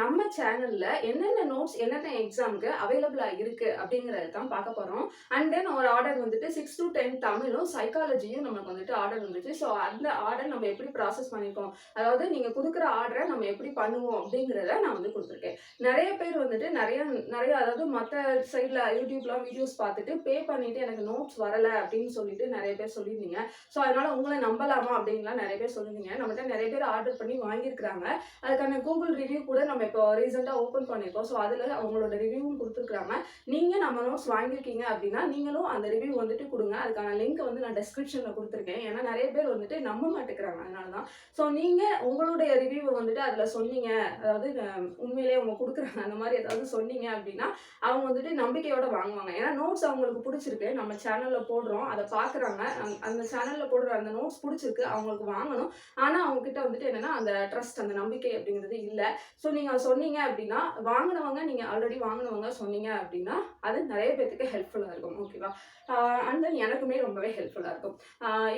நம்ம சேனல்ல என்னென்ன நோட்ஸ், என்னென்ன எக்ஸாம்க்கு அவைலபிளா இருக்கு அப்படிங்கிறத தான் பார்க்க போறோம். அண்ட் தென் ஒரு ஆர்டர் வந்துட்டு 6 to 10 தமிழும், சைக்காலஜியும் நமக்கு வந்துட்டு ஆர்டர் வந்துச்சு. ஸோ அந்த ஆர்டர் நம்ம எப்படி ப்ராசஸ் பண்ணியிருக்கோம், அதாவது நீங்க குடுக்குற ஆர்டர நம்ம எப்படி பண்ணுவோம் அப்படிங்கிறத நான் வந்து குடுத்துருக்கேன். நெறைய பேர் வந்துட்டு நெறைய நெறைய அதாவது மத்த சைட்ல யூடியூப்லாம் வீடியோஸ் பார்த்துட்டு பே பண்ணிட்டு எனக்கு நோட்ஸ் வரல அப்படின்னு சொல்லிட்டு நெறைய பேர் சொல்லியிருந்தீங்க. ஸோ அதனால உங்கள நம்பலாமா அப்படின்லாம் நெறைய பேர் சொல்லியிருந்தீங்க. நம்மகிட்ட நெறைய பேர் ஆர்டர் பண்ணி வாங்கியிருக்கிறாங்க. அதுக்கான கூகுள் ரிவ்யூ கூட நம்ம இப்போ ரீசெண்டா ஓப்பன் பண்ணியிருக்கோம். ஸோ அதில அவங்களோட ரிவ்யூவும் குடுத்துருக்காங்க. நீங்க நம்ம நோட்ஸ் வாங்கியிருக்கீங்க அப்படின்னா, நீங்களும் அந்த ரிவ்யூ வந்துட்டு குடுங்க. அதுக்கான லிங்க் வந்து நான் டிஸ்கிரிப்ஷன்ல குடுத்துருக்கேன். ஏன்னா நெறைய பேர் வந்துட்டு நம்ப மாட்டேங்கிறாங்க. அதனால தான். ஸோ நீங்க உங்களுடைய ரிவ்யூவ வந்துட்டு அதில சொன்னீங்க. அதாவது உண்மையிலேயே அவங்க குடுக்குறாங்க. அந்த மாரி ஏதாவது சொன்னீங்க அப்படின்னா, அவங்க வந்துட்டு நம்பிக்கையோட வாங்குவாங்க. ஏன்னா நோட்ஸ் அவங்களுக்கு புடிச்சிருக்கு. நம்ம சேனல்ல போடுறோம். அத பார்க்குறாங்க. அந்த சேனல்ல போடுற அந்த நோட்ஸ் புடிச்சிருக்கு. அவங்களுக்கு வாங்கணும். ஆனா அவங்க கிட்ட வந்துட்டு என்னன்னா, அந்த ட்ரஸ்ட் அந்த நம்பிக்கை அப்படிங்கிறது இல்ல. ஸோ நீங்க சொன்னீங்க அப்படின்னா, வாங்குனவங்க நீங்க ஆல்ரெடி வாங்குனவங்க சொன்னீங்க அப்படின்னா, அது நெறைய பேத்துக்கு ஹெல்ப்ஃபுல்லா இருக்கும். ஓகேவா? அண்ட் தென் எனக்குமே ரொம்பவே ஹெல்ப்ஃபுல்லா இருக்கும்.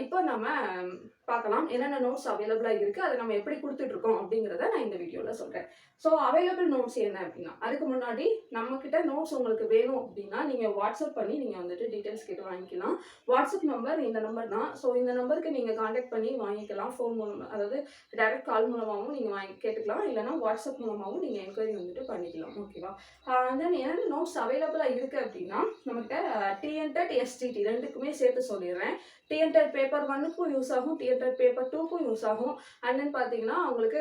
இப்போ நம்ம பார்க்கலாம். என்னென்ன நோட்ஸ் அவைலபிளா இருக்கு. அத நம்ம எப்படி குடுத்துட்டு இருக்கோம் அப்படிங்கிறத நான் இந்த வீடியோல சொல்றேன். ஸோ அவைலபிள் நோட்ஸ் என்ன அப்படின்னா, அதுக்கு முன்னாடி நம்மகிட்ட நோட்ஸ் உங்களுக்கு வேணும் அப்படின்னா, நீங்க வாட்ஸ்அப் பண்ணி நீங்க வந்துட்டு டீட்டெயில்ஸ் கேட்டு வாங்கிக்கலாம். வாட்ஸ்அப் நம்பர் இந்த நம்பர் தான். ஸோ இந்த நம்பருக்கு நீங்க கான்டாக்ட் பண்ணி வாங்கிக்கலாம். ஃபோன் மூலமா அதாவது டைரக்ட் கால் மூலமாவும் நீங்க கேட்டுக்கலாம். இல்லன்னா வாட்ஸ்அப் மூலமாவும் நீங்க என்கொயரி வந்துட்டு பண்ணிக்கலாம். ஓகேவா? தென் என்னென்ன நோட்ஸ் அவைலபிளா இருக்கு அப்படின்னா, நம்மகிட்ட டிஎன்டெட், எஸ்டிடி 2க்குமே சேர்த்து சொல்லிடுறேன். டிஎன்டெட் பேப்பர் 1க்கும் யூஸ் ஆகும். டிஎன்டெட் பேப்பர் 2க்கும் யூஸ் ஆகும். அண்ட் தென் பார்த்தீங்கன்னா, உங்களுக்கு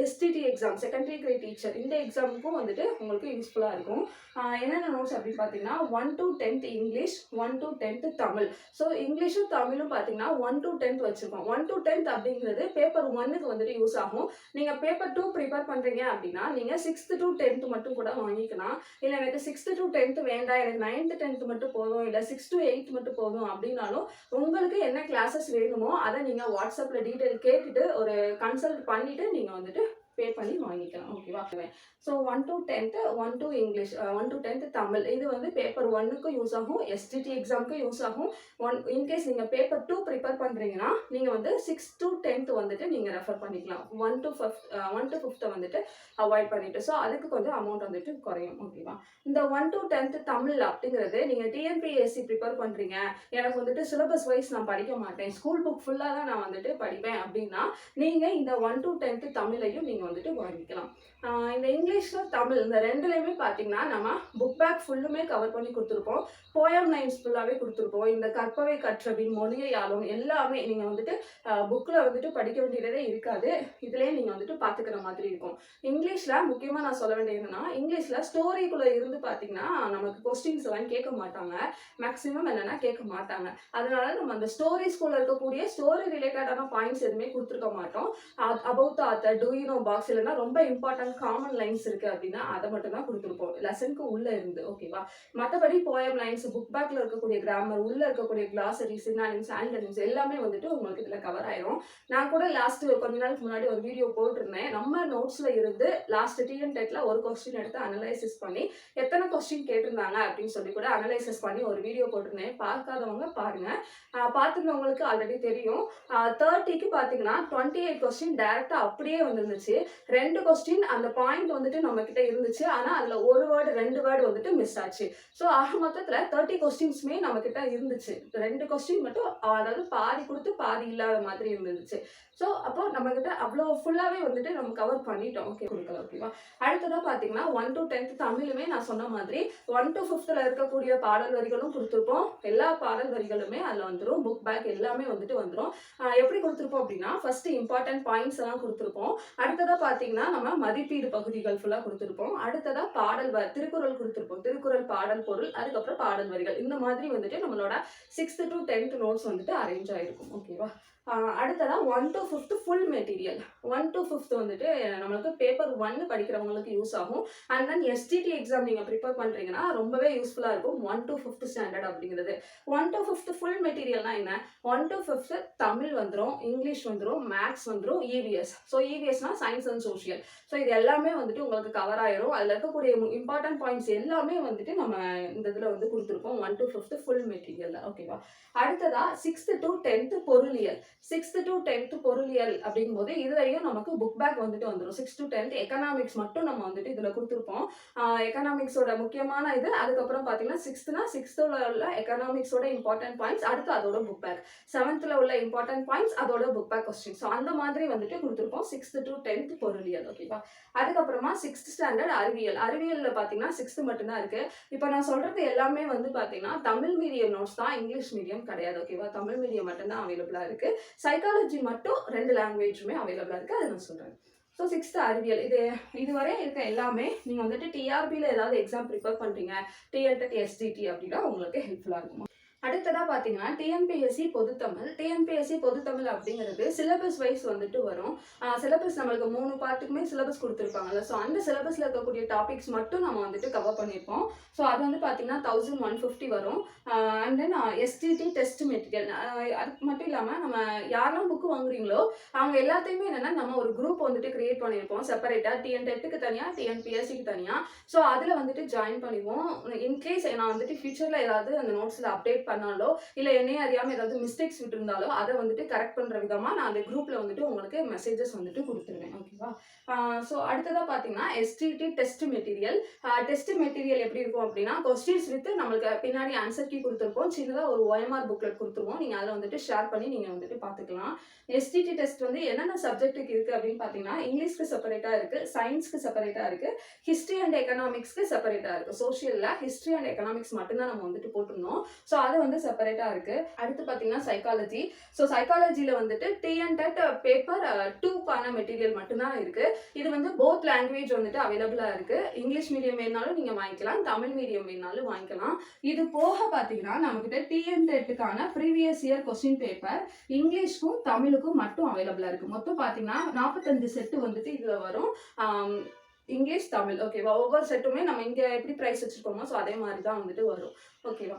STD exam secondary great teacher இந்த எக்ஸாமுக்கும் வந்துட்டு உங்களுக்கு யூஸ்ஃபுல்லா இருக்கும். என்னென்ன நோட்ஸ் அப்படின்னு பார்த்தீங்கன்னா, 1 to 10th English, 1 to 10th Tamil. So இங்கிலீஷும் தமிழும் பார்த்தீங்கன்னா 1 to 10th வச்சிருக்கோம். 1 to 10th அப்படிங்கிறது பேப்பர் 1க்கு வந்துட்டு யூஸ் ஆகும். நீங்க பேப்பர் 2 ப்ரிப்பேர் பண்றீங்க அப்படின்னா, நீங்க 6th to 10th மட்டும் கூட வாங்கிக்கலாம். இல்ல எனக்கு 6th to 10th வேண்டாம். எனக்கு 9th, 10th மட்டும் போதும். இல்ல 6 to 8 மட்டும் போதும் அப்படின்னாலும், உங்களுக்கு என்ன கிளாஸஸ் வேணுமோ அத நீங்க வாட்ஸ்அப்ல டீட்டெயில் கேட்டுட்டு ஒரு கன்சல்ட் பண்ணிட்டு நீங்க வந்துட்டு பே பண்ணி வாங்கிக்கலாம். ஓகேவா? So 1 to 10th 1 to English 1 to 10th Tamil. இது வந்து பேப்பர் 1க்கும் யூஸ் ஆகும். எஸ்டிடி எக்ஸாம்க்கும் யூஸ் ஆகும். இன்கேஸ் நீங்க பேப்பர் 2 ப்ரிப்பேர் பண்றீங்கன்னா, நீங்க வந்து 6 to 10th வந்துட்டு நீங்க ரெஃபர் பண்ணிக்கலாம். 1 to 5th வந்துட்டு அவாய்ட் பண்ணிட்டு. ஸோ அதுக்கு கொஞ்சம் அமௌண்ட் வந்துட்டு குறையும். ஓகேவா? இந்த 1 to 10th தமிழ் அப்படிங்கிறது நீங்க டிஎன்பிஎஸ்சி ப்ரிப்பேர் பண்றீங்க. எனக்கு வந்துட்டு சிலபஸ் வைஸ் நான் படிக்க மாட்டேன். ஸ்கூல் புக் ஃபுல்லா தான் நான் வந்துட்டு படிப்பேன் அப்படின்னா, நீங்க இந்த 1 to 10th தமிழையும் நீங்க வந்துட்டு வாங்கிக்கலாம். இந்த இங்கிலீஷ்ல தமிழ் இந்த 2லயுமே பார்த்தீங்கன்னா, நம்ம புக் பேக் ஃபுல்லுமே கவர் பண்ணி குடுத்துருப்போம். போயம் லைன்ஸ் ஃபுல்லாவே குடுத்துருப்போம். இந்த கற்பவை கற்றபின் மொழியை ஆளும் எல்லாமே நீங்க வந்துட்டு புக்ல வந்துட்டு படிக்க வேண்டியதே இருக்காது. இதுலயே நீங்க வந்துட்டு பார்த்துக்கிற மாதிரி இருக்கும். இங்கிலீஷ்ல முக்கியமா நான் சொல்ல வேண்டியது என்னன்னா, இங்கிலீஷ்ல ஸ்டோரிக்குள்ள இருந்து பார்த்தீங்கன்னா, நமக்கு கொஸ்டின்ஸ் எல்லாம் கேட்க மாட்டாங்க. மேக்ஸிமம் என்னன்னா கேட்க மாட்டாங்க. அதனால நம்ம அந்த ஸ்டோரிஸ்குள்ள இருக்கக்கூடிய ஸ்டோரி ரிலேட்டடான பாயிண்ட்ஸ் எதுவுமே குடுத்துருக்க மாட்டோம். About the author, do you know facts இல்லன்னா ரொம்ப இம்பார்ட்டன்ட் காமன் லைன்ஸ் இருக்கு அப்படின்னா, அத மட்டும் தான் குடுத்துருப்போம். லெசனுக்கு உள்ள இருந்து. ஓகேவா? மத்தபடி போயம் லைன்ஸ், புக் பேக்ல இருக்கக்கூடிய கிராமர், உள்ள இருக்கக்கூடிய கிளாசரி, சினானிம்ஸ், ஆன்டனிம்ஸ் எல்லாமே வந்துட்டு உங்களுக்கு இதுல கவர் ஆயிரும். நான் கூட லாஸ்ட் கொஞ்ச நாளுக்கு முன்னாடி ஒரு வீடியோ போட்டிருந்தேன். நம்ம நோட்ஸ்ல இருந்து லாஸ்ட் டிஎன்டெட்ல ஒரு கொஸ்டின் எடுத்து அனலைசிஸ் பண்ணி எத்தனை கொஸ்டின் கேட்டிருந்தாங்க அப்படின்னு சொல்லி கூட அனலைசிஸ் பண்ணி ஒரு வீடியோ போட்டிருந்தேன். பார்க்காதவங்க பாருங்க. பார்த்துருந்தவங்களுக்கு ஆல்ரெடி தெரியும். 30க்கு பார்த்தீங்கன்னா 28 கொஸ்டின் டைரக்டா அப்படியே வந்துருந்துச்சு. 2 கொஸ்டின் அந்த பாயிண்ட் வந்துட்டு நம்ம கிட்ட இருந்துச்சு. ஆனா அதுல 1 வேர்ட் 2 வேர்ட் வந்துட்டு மிஸ் ஆச்சு. ஸோ ஆக மொத்தத்துல 30 கொஸ்டின்ஸுமே நம்ம கிட்ட இருந்துச்சு. 2 கொஸ்டின் மட்டும் அதாவது பாதி குடுத்து பாதி இல்லாத மாதிரி இருந்துச்சு. ஸோ அப்போ நம்ம கிட்ட அவ்வளோ ஃபுல்லாவே வந்துட்டு நம்ம கவர் பண்ணிட்டோம். ஓகே குடுக்கலாம். ஓகேவா? அடுத்ததா பார்த்தீங்கன்னா 1 to 10th தமிழுமே நான் சொன்ன மாதிரி 1 to 5th இருக்கக்கூடிய பாடல் வரிகளும் குடுத்துருப்போம். எல்லா பாடல் வரிகளுமே அதுல வந்துரும். புக் பேக் எல்லாமே வந்துட்டு வந்துரும். எப்படி குடுத்துருப்போம் அப்படின்னா, ஃபர்ஸ்ட் இம்பார்ட்டன்ட் பாயிண்ட்ஸ் எல்லாம் குடுத்துருப்போம். அடுத்ததா பார்த்தீங்கன்னா, நம்ம மதிப்பீடு பகுதிகள் ஃபுல்லா குடுத்துருப்போம். அடுத்ததா திருக்குறள் குடுத்துருப்போம். திருக்குறள் பாடல் பொருள், அதுக்கப்புறம் பாடல் வரிகள். இந்த மாதிரி வந்துட்டு நம்மளோட 6th to 10th நோட்ஸ் வந்துட்டு அரேஞ்ச் ஆயிருக்கும். ஓகேவா? அடுத்ததா 1 to 5th full material. 1 to 5th வந்துட்டு நம்மளுக்கு பேப்பர் 1 படிக்கிறவங்களுக்கு யூஸ் ஆகும். அண்ட் தென் எஸ்டிடி எக்ஸாம் நீங்க ப்ரிப்பேர் பண்றீங்கன்னா ரொம்பவே யூஸ்ஃபுல்லா இருக்கும். 1 to 5th ஸ்டாண்டர்ட் அப்படிங்கிறது. 1 to 5th ஃபுல் மெட்டீரியல்னா என்ன? 1 to 5th தமிழ் வந்துரும், இங்கிலீஷ் வந்துரும், மேத்ஸ் வந்துரும், இவிஎஸ். ஸோ இவிஎஸ்னா சயின்ஸ் அண்ட் சோஷியல். ஸோ இது எல்லாமே வந்துட்டு உங்களுக்கு கவர் ஆயிரும். அதுல இருக்கக்கூடிய இம்பார்ட்டன்ட் பாயிண்ட்ஸ் எல்லாமே வந்துட்டு நம்ம இந்த இதுல வந்து குடுத்துருப்போம். 1 to 5th ஃபுல் மெட்டீரியல்ல. ஓகேவா? அடுத்ததா 6th to 10th பொருளியல். 6th to 10th பொருளியல் அப்படிங்கும்போது இதுலயும் நமக்கு புக் பேக் வந்துட்டு வந்துரும். 6 to 10th எக்கனாமிக்ஸ் மட்டும் நம்ம வந்துட்டு இதுல குடுத்துருப்போம். எக்கனாமிக்ஸோட முக்கியமான இது. அதுக்கப்புறம் பார்த்தீங்கன்னா 6th உள்ள எக்கனாமிக்ஸோட இம்பார்ட்டன்ட் பாயிண்ட்ஸ், அடுத்து அதோட புக் பேக். 7th உள்ள இம்பார்ட்டன்ட் பாயிண்ட்ஸ், அதோட புக் பேக் கொஸ்டின். ஸோ அந்த மாதிரி வந்துட்டு குடுத்துருப்போம் 6th to 10th பொருளியல். ஓகேவா? அதுக்கப்புறமா 6th ஸ்டாண்டர்ட் அறிவியல். அறிவியல்ல பார்த்தீங்கன்னா 6th மட்டும் தான் இருக்கு. இப்போ நான் சொல்றது எல்லாமே வந்து பார்த்தீங்கன்னா தமிழ் மீடியம் நோட்ஸ் தான், இங்கிலீஷ் மீடியம் கிடையாது. ஓகேவா? தமிழ் மீடியம் மட்டும் தான் அவைலபிளா இருக்கு. சைக்காலஜி மட்டும் 2 லாங்குவேஜுமே அவைலபிளா இருக்கு. அதை நான் சொல்றேன். ஸோ 6th அறிவியல். இதுவரை இருக்க எல்லாமே நீங்க வந்துட்டு டிஆர்பில ஏதாவது எக்ஸாம் ப்ரிப்பேர் பண்றீங்க, டிஎன்டெட், எஸ்டிடி அப்படின்னா உங்களுக்கு ஹெல்ப்ஃபுல்லா இருக்கும். அடுத்ததா பார்த்தீங்கன்னா டிஎன்பிஎஸ்சி பொதுத்தமிழ். டிஎன்பிஎஸ்சி பொதுத்தமிழ் அப்படிங்கிறது சிலபஸ் வைஸ் வந்துட்டு வரும். சிலபஸ் நம்மளுக்கு 3 பார்ட்டுக்குமே சிலபஸ் கொடுத்துருப்பாங்கல்ல. ஸோ அந்த சிலபஸில் இருக்கக்கூடிய டாபிக்ஸ் மட்டும் நம்ம வந்துட்டு கவர் பண்ணியிருப்போம். ஸோ அது வந்து பார்த்தீங்கன்னா 1150 வரும். And then STD test material. அது மட்டும் இல்லாமல் நம்ம யாரெல்லாம் புக்கு வாங்குறீங்களோ அவங்க எல்லாத்தையுமே என்னென்னா நம்ம ஒரு குரூப் வந்துட்டு கிரியேட் பண்ணியிருப்போம் செப்பரேட்டாக, டிஎன்டெட்டுக்கு தனியாக, டிஎன்பிஎஸ்சிக்கு தனியாக. ஸோ அதில் வந்துட்டு ஜாயின் பண்ணிடுவோம். இன்கேஸ் நான் வந்துட்டு ஃபியூச்சரில் ஏதாவது அந்த நோட்ஸில் அப்டேட் பண்ணாலோ இல்ல என்னையே அறியாம ஏதாவது மிஸ்டேக்ஸ் விட்டுருந்தாலோ அதை வந்துட்டு கரெக்ட் பண்ற விதமா நான் அந்த குரூப்ல வந்துட்டு உங்களுக்கு மெசேஜஸ் வந்துட்டு கொடுத்துருவேன். ஓகேவா? ஸோ அடுத்ததா பார்த்தீங்கன்னா STD test material. Test material எப்படி இருக்கும் அப்படின்னா கொஸ்டின்ஸ் வித் நம்மளுக்கு பின்னாடி ஆன்சர் கீ கொடுத்துருப்போம். சின்னதாக ஒரு OMR புக்லெட் கொடுத்துருவோம். நீங்கள் அதில் வந்துட்டு ஷேர் பண்ணி நீங்கள் வந்துட்டு பார்த்துக்கலாம். எஸ்டிடி டெஸ்ட் வந்து என்னென்ன சப்ஜெக்ட்டுக்கு இருக்குது அப்படின்னு பார்த்தீங்கன்னா இங்கிலீஷ்க்கு செப்பரேட்டாக இருக்குது, சயின்ஸ்க்கு செப்பரேட்டாக இருக்குது, ஹிஸ்ட்ரி அண்ட் எக்கனாமிக்ஸ்க்கு செப்பரேட்டாக இருக்குது. சோஷியலில் ஹிஸ்ட்ரி அண்ட் எக்கனாமிக்ஸ் மட்டும்தான் நம்ம வந்துட்டு போட்டிருந்தோம். ஸோ அது வந்து செப்பரேட்டாக இருக்குது. அடுத்து பார்த்தீங்கன்னா சைக்காலஜி. ஸோ சைக்காலஜியில் வந்துட்டு டிஎன்டெட் பேப்பர் 2க்கான மெட்டீரியல் மட்டும்தான் இருக்குது. இது வந்து போத் லாங்குவேஜ் வந்துட்டு அவைலபிளாக இருக்குது. இங்கிலீஷ் மீடியம் வேணாலும் நீங்கள் வாங்கிக்கலாம், தமிழ் மீடியம் வேணாலும் வாங்கிக்கலாம். இது போக பார்த்தீங்கன்னா நம்மகிட்ட டிஎன்டெட்டுக்கான ப்ரீவியஸ் இயர் கொஸ்டின் பேப்பர் இங்கிலீஷ்க்கும் தமிழுக்கும் மட்டும் அவைலபிளாக இருக்குது. மொத்தம் பார்த்தீங்கன்னா 45 செட்டு வந்துட்டு இதில் வரும். இங்கிலீஷ், தமிழ். ஓகேவா? ஒவ்வொரு செட்டுமே நம்ம இங்கே எப்படி ப்ரைஸ் வச்சுருக்கோமோ ஸோ அதே மாதிரி தான் வந்துட்டு வரும். ஓகேவா?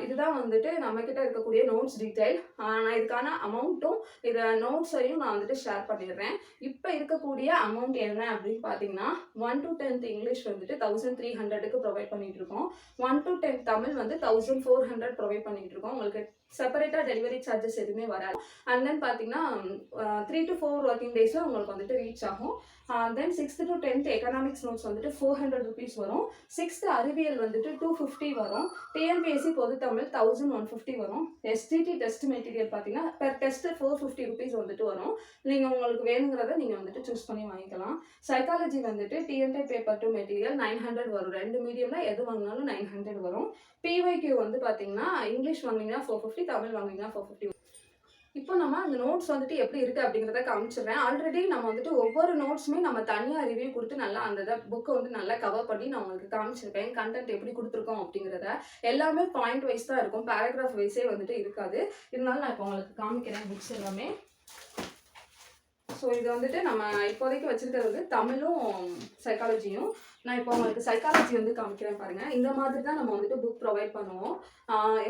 இதுதான் வந்துட்டு நம்மக்கிட்ட இருக்கக்கூடிய நோட்ஸ் டீட்டெயில். நான் இதுக்கான அமௌண்ட்டும் இதை நோட்ஸையும் நான் வந்துட்டு ஷேர் பண்ணிடுறேன். இப்போ இருக்கக்கூடிய அமௌண்ட் என்ன அப்படின்னு பார்த்தீங்கன்னா 1 to 10th இங்கிலீஷ் வந்துட்டு 1300க்கு ப்ரொவைட் பண்ணிட்டு இருக்கோம். 1 to 10th தமிழ் வந்து 1400 ப்ரொவைட் பண்ணிட்டு இருக்கோம். உங்களுக்கு செப்பரேட்டாக டெலிவரி சார்ஜஸ் எதுவுமே வராது. அண்ட் தென் பார்த்தீங்கன்னா 3 to 4 ஒர்க்கிங் டேஸில் உங்களுக்கு வந்துட்டு ரீச் ஆகும். தென் 6th to 10th economics notes வந்துட்டு 400 ருபீஸ் வரும். 6th அறிவியல் வந்துட்டு 250 வரும். டிஎன்பிஎஸ்சி பொதுத்தமிழ் 1150 வரும். எஸ்டிடி டெஸ்ட் மெட்டீரியல் பார்த்தீங்கன்னா பெர் டெஸ்ட் 450 ருபீஸ் வந்துட்டு வரும். நீங்கள் உங்களுக்கு வேணுங்கிறத நீங்கள் வந்துட்டு சூஸ் பண்ணி வாங்கிக்கலாம். சைக்காலஜி வந்துட்டு டிஎன்டெட் பேப்பர் 2 மெட்டீரியல் 900 வரும். 2 மீடியமில் எது வாங்கினாலும் 900 வரும். பிஒய்க்யூ வந்து பார்த்தீங்கன்னா இங்கிலீஷ் வாங்கினீங்கன்னா 450, தமிழ் வாங்கினீங்கன்னா 450. இப்போ நம்ம அந்த நோட்ஸ் வந்துட்டு எப்படி இருக்குது அப்படிங்கிறத காமிச்சிடுறேன். ஆல்ரெடி நம்ம வந்துட்டு ஒவ்வொரு நோட்ஸுமே நம்ம தனியாக ரிவ்யூ கொடுத்து நல்லா அந்த புக்கை வந்து நல்லா கவர் பண்ணி நான் உங்களுக்கு காமிச்சிருப்பேன். கண்டென்ட் எப்படி கொடுத்துருக்கோம் அப்படிங்கிறத எல்லாமே பாயிண்ட் வைஸ் தான் இருக்கும், பேராகிராஃப் வைஸே வந்துட்டு இருக்காது. இருந்தாலும் நான் இப்போ உங்களுக்கு காமிக்கிறேன் புக்ஸ் எல்லாமே. ஸோ இது வந்துட்டு நம்ம இப்போதைக்கு வச்சுருக்கிறது வந்து தமிழும் சைக்காலஜியும். நான் இப்போ உங்களுக்கு சைக்காலஜி வந்து காமிக்கிறேன் பாருங்கள். இந்த மாதிரி தான் நம்ம வந்துட்டு புக் ப்ரொவைட் பண்ணுவோம்.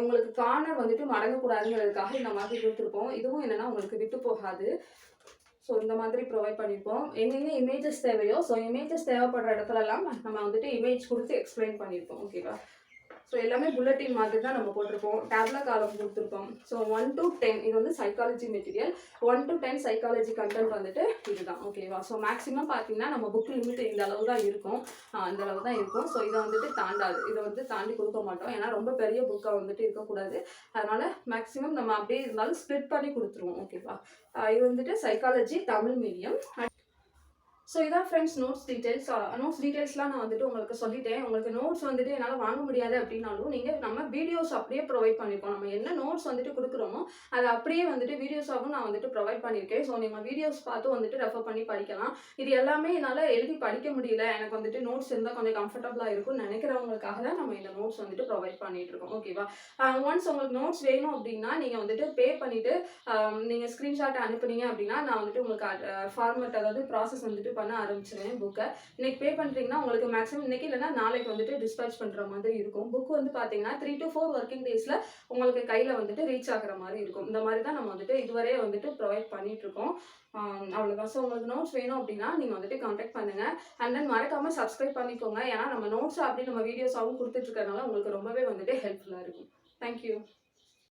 உங்களுக்கு கார்னர் வந்துட்டு மடங்கக்கூடாதுங்கிறதுக்காக இந்த மாதிரி கொடுத்துருப்போம். இதுவும் என்னென்னா உங்களுக்கு விட்டு போகாது. ஸோ இந்த மாதிரி ப்ரொவைட் பண்ணியிருப்போம். எங்கெங்கே இமேஜஸ் தேவையோ ஸோ இமேஜஸ் தேவைப்படுற இடத்துலலாம் நம்ம வந்துட்டு இமேஜ் கொடுத்து எக்ஸ்பிளைன் பண்ணியிருப்போம். ஓகேவா? ஸோ எல்லாமே புல்லட்டின் மாதிரி தான் நம்ம போட்டிருப்போம். டேப்லா காலம் கொடுத்துருப்போம். ஸோ 1 to 10 இது வந்து psychology material. 1 to 10 psychology content வந்துட்டு இதுதான். ஓகேவா? ஸோ மேக்ஸிமம் பார்த்தீங்கன்னா நம்ம புக் லிமிட் இந்த அளவு தான் இருக்கும். இந்த அளவு தான் இருக்கும். ஸோ இதை வந்துட்டு தாண்டாது. இதை வந்து தாண்டி கொடுக்க மாட்டோம். ஏன்னா ரொம்ப பெரிய புக்காக வந்துட்டு இருக்கக்கூடாது. அதனால் மேக்ஸிமம் நம்ம அப்படியே இருந்தாலும் ஸ்ப்ளிட் பண்ணி கொடுத்துருவோம். ஓகேவா? இது வந்துட்டு சைக்காலஜி தமிழ் மீடியம். ஸோ இதான் ஃப்ரெண்ட்ஸ் நோட்ஸ் டீட்டெயில்ஸ். நோட்ஸ் டீட்டெயில்ஸ்லாம் நான் வந்துட்டு உங்களுக்கு சொல்லிட்டேன். உங்களுக்கு நோட்ஸ் வந்துட்டு என்னால் வாங்க முடியாது அப்படின்னாலும் நீங்கள் நம்ம வீடியோஸ் அப்படியே ப்ரொவைட் பண்ணியிருக்கோம். நம்ம என்ன நோட்ஸ் வந்துட்டு கொடுக்குறோமோ அதை அப்படியே வந்துட்டு வீடியோஸாகவும் நான் வந்துட்டு ப்ரொவைட் பண்ணியிருக்கேன். ஸோ நீங்கள் வீடியோஸ் பார்த்து வந்துட்டு ரெஃபர் பண்ணி படிக்கலாம். இது எல்லாமே என்னால் எழுதி படிக்க முடியல, எனக்கு வந்துட்டு நோட்ஸ் இருந்தால் கொஞ்சம் கம்ஃபர்டபுளாக இருக்கும்னு நினைக்கிறவங்களுக்காக தான் நம்ம இந்த நோட்ஸ் வந்துட்டு ப்ரொவைட் பண்ணிட்டு இருக்கோம். ஓகேவா? ஒன்ஸ் உங்களுக்கு நோட்ஸ் வேணும் அப்படின்னா நீங்கள் வந்துட்டு பே பண்ணிவிட்டு நீங்கள் ஸ்க்ரீன்ஷாட் அனுப்புனீங்க அப்படின்னா நான் வந்துட்டு உங்களுக்கு ஃபார்மேட் அதாவது ப்ராசஸ் வந்துட்டு பண்ண ஆரம்பிச்சிருவேன். புக்கை இன்னைக்கு பே பண்ணுறீங்கன்னா உங்களுக்கு மேக்ஸிமம் இன்னைக்கு இல்லைன்னா நாளைக்கு வந்துட்டு டிஸ்பேச் பண்ணுற மாதிரி இருக்கும். புக் வந்து பார்த்தீங்கன்னா 3 to 4 ஒர்க்கிங் டேஸில் உங்களுக்கு கையில் வந்துட்டு ரீச் ஆகிற மாதிரி இருக்கும். இந்த மாதிரி தான் நம்ம வந்துட்டு இதுவரையே வந்துட்டு ப்ரொவைட் பண்ணிட்டு இருக்கோம். அவ்வளோதான். ஸோ உங்களுக்கு நோட்ஸ் வேணும் அப்படின்னா நீங்கள் வந்துட்டு கான்டாக்ட் பண்ணுங்கள். அண்ட் தென் மறக்காமல் சப்ஸ்கிரைப் பண்ணிக்கோங்க. ஏன்னா நம்ம நோட்ஸ் அப்படி நம்ம வீடியோஸாகவும் கொடுத்துட்டு இருக்கறனால உங்களுக்கு ரொம்பவே வந்துட்டு ஹெல்ப்ஃபுல்லாக இருக்கும். தேங்க்யூ.